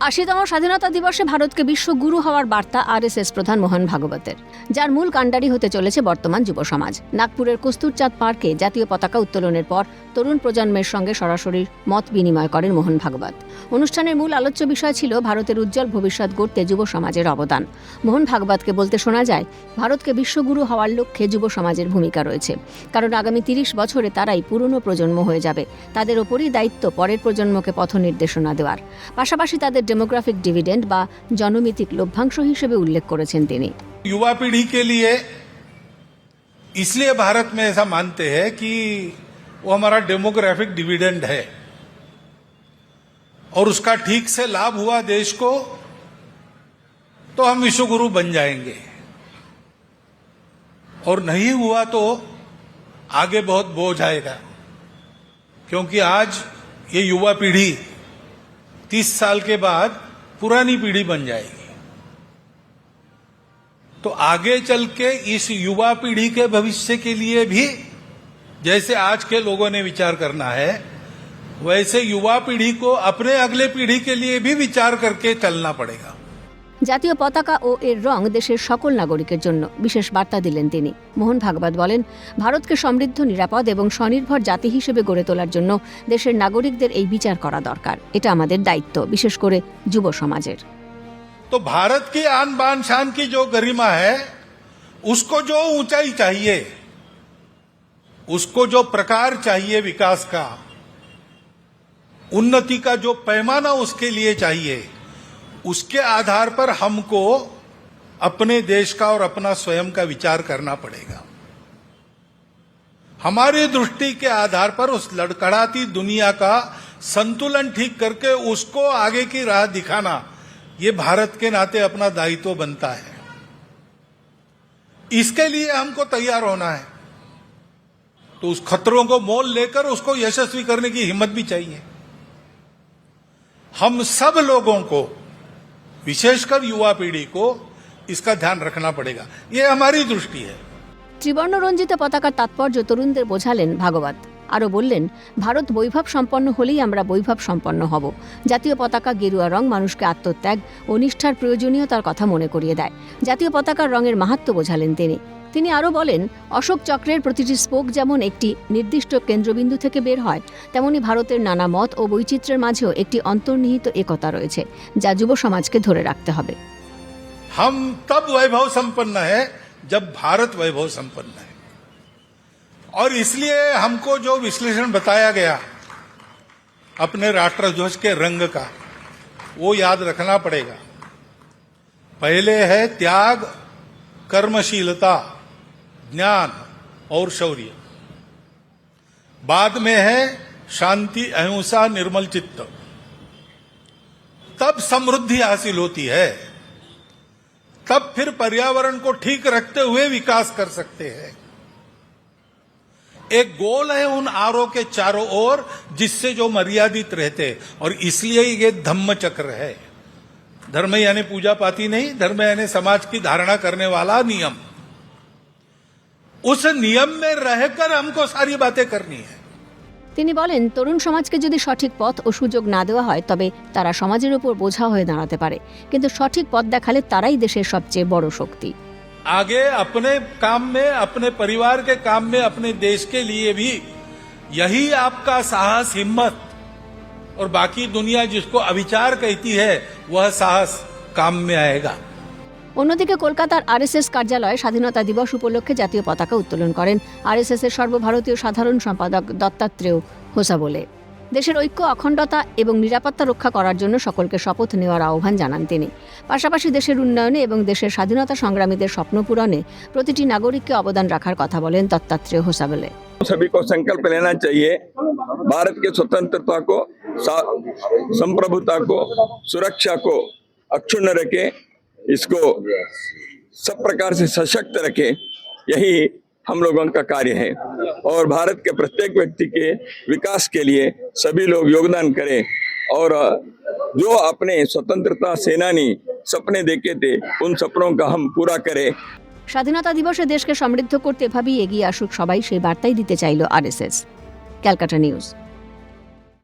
80তম স্বাধীনতা দিবসে ভারতকে বিশ্বগুরু হওয়ার বার্তা আরএসএস প্রধান মোহন ভাগবতের, যার মূল কাণ্ডারি হতে চলেছে বর্তমান যুব সমাজ। নাগপুরের কস্তুরচাঁদ পার্কে জাতীয় পতাকা উত্তোলনের পর তরুণ প্রজন্মের সঙ্গে সরাসরি মত বিনিময় করেন মোহন ভাগবত। অনুষ্ঠানের মূল আলোচ্য বিষয় ছিল ভারতের উজ্জ্বল ভবিষ্যৎ গড়তে যুব সমাজের অবদান। মোহন ভাগবতকে বলতে শোনা যায়, ভারতকে বিশ্বগুরু হওয়ার লক্ষ্যে যুব সমাজের ভূমিকা রয়েছে, কারণ আগামী 30 বছরে তারাই পুরনো প্রজন্ম হয়ে যাবে। তাদের ওপরই দায়িত্ব পরের প্রজন্মকে পথ নির্দেশনা দেওয়ার। পাশাপাশি তাদের डेमोग्राफिक डिविडेंड বা জনমিতিক লভ্যাংশ হিসেবে উল্লেখ করেছেন তিনি। युवा पीढ़ी के लिए इसलिए भारत में ऐसा मानते हैं कि वो हमारा डेमोग्राफिक डिविडेंड है और उसका ठीक से लाभ हुआ देश को तो हम विश्वगुरु बन जाएंगे, और नहीं हुआ तो आगे बहुत बोझ आएगा, क्योंकि आज ये युवा पीढ़ी 30 साल के बाद पुरानी पीढ़ी बन जाएगी। तो आगे चल के इस युवा पीढ़ी के भविष्य के लिए भी जैसे आज के लोगों ने विचार करना है, वैसे युवा पीढ़ी को अपने अगले पीढ़ी के लिए भी विचार करके चलना पड़ेगा। জাতীয় পতাকা ও এর রং দেশের সকল নাগরিকের জন্য বিশেষ বার্তা দিলেন তিনি। মোহন ভাগবত বলেন, ভারতকে সমৃদ্ধ, নিরাপদ এবং স্বনির্ভর জাতি হিসেবে গড়ে তোলার জন্য দেশের নাগরিকদের এই বিচার করা দরকার। এটা আমাদের দায়িত্ব, বিশেষ করে যুব সমাজের। तो भारत की आन बान शान की जो गरिमा है, उसको जो ऊंचाई चाहिए, उसको जो प्रकार चाहिए विकास का, उन्नति का जो पैमाना उसके लिए चाहिए, उसके आधार पर हमको अपने देश का और अपना स्वयं का विचार करना पड़ेगा। हमारी दृष्टि के आधार पर उस लड़खड़ाती दुनिया का संतुलन ठीक करके उसको आगे की राह दिखाना, ये भारत के नाते अपना दायित्व बनता है। इसके लिए हमको तैयार होना है, तो उस खतरों को मोल लेकर उसको यशस्वी करने की हिम्मत भी चाहिए। हम सब लोगों को, विशेषकर युवा पीढ़ी को, इसका ध्यान रखना पड़ेगा। ये हमारी दृष्टि है। ত্রিবর্ণ রঞ্জিত পতাকার তাৎপর্য তরুণদের বোঝালেন ভাগবত। আরও বললেন, ভারত বৈভব সম্পন্ন হলেই আমরা বৈভব সম্পন্ন হব। জাতীয় পতাকা গেরুয়া রং মানুষকে আত্মত্যাগ ও নিষ্ঠার প্রয়োজনীয়তার কথা মনে করিয়ে দেয়। জাতীয় পতাকার রঙের মাহাত্ম্য বোঝালেন তিনি। তিনি আরও বলেন, অশোক চক্রের প্রতিটি স্পোক যেমন একটি নির্দিষ্ট কেন্দ্রবিন্দু থেকে বের হয়, তেমনি ভারতের নানা মত ও বৈচিত্র্যের মাঝেও একটি অন্তর্নিহিত একতা রয়েছে, যা যুব সমাজকে ধরে রাখতে হবে। हम तब वैभव संपन्न है जब भारत वैभव संपन्न है, और इसलिए हमको जो विश्लेषण बताया गया अपने राष्ट्रध्वज के रंग का, वो याद रखना पड़ेगा। पहले है त्याग, कर्मशीलता, ज्ञान और शौर्य। बाद में है शांति, अहिंसा, निर्मल चित्त। तब समृद्धि हासिल होती है, तब फिर पर्यावरण को ठीक रखते हुए विकास कर सकते हैं। एक गोल है उन आरों के चारों ओर, जिससे जो मर्यादित रहते, और इसलिए ये धम्म चक्र है। धर्म यानी पूजा पाती नहीं, धर्म यानी समाज की धारणा करने वाला नियम। उस नियम में रहकर हमको सारी बातें करनी है। তিনি বলেন, তরুণ সমাজকে যদি সঠিক পথ ও সুযোগ না দেওয়া হয়, তবে তারা সমাজের উপর বোঝা হয়ে দাঁড়াতে পারে, কিন্তু সঠিক পথ দেখালে তারাই দেশের সবচেয়ে বড় শক্তি। आगे अपने काम में, अपने परिवार के काम में, अपने देश के लिए भी यही आपका साहस, हिम्मत, और बाकी दुनिया जिसको अविचार कहती है, वह साहस काम में आएगा। অন্যদিকে কলকাতার আরএসএস কার্যালয়ে স্বাধীনতা দিবস উপলক্ষে জাতীয় পতাকা উত্তোলন করেন আরএসএস এর সর্বভারতীয় সাধারণ সম্পাদক দত্তাত্রেয় হোসাবোলে। দেশের ঐক্য, অখণ্ডতা এবং নিরাপত্তা রক্ষা করার জন্য সকলকে শপথ নেওয়ার আহ্বান জানান তিনি। পাশাপাশি দেশের উন্নয়নে এবং দেশের স্বাধীনতা সংগ্রামীদের স্বপ্ন পূরণে প্রতিটি নাগরিককে অবদান রাখার কথা বলেন দত্তাত্রেয় হোসাবোলে। सभी को संकल्प लेना चाहिए, भारत की स्वतंत्रता को, संप्रभुता को, सुरक्षा को अक्षुण्ण रखे, इसको सब प्रकार से सशक्त रखे। यही हम लोगों का कार्य है, और भारत के प्रत्येक व्यक्ति के विकास के लिए सभी लोग योगदान करें, और जो अपने स्वतंत्रता सेनानी सपने देखे थे, उन सपनों का हम पूरा करें। স্বাধীনতা দিবসে দেশকে সমৃদ্ধ করতে এভাবেই এগিয়ে আসুক সবাই, সেই বার্তাই দিতে চাইল আরএসএস। ক্যালকাটা নিউজ।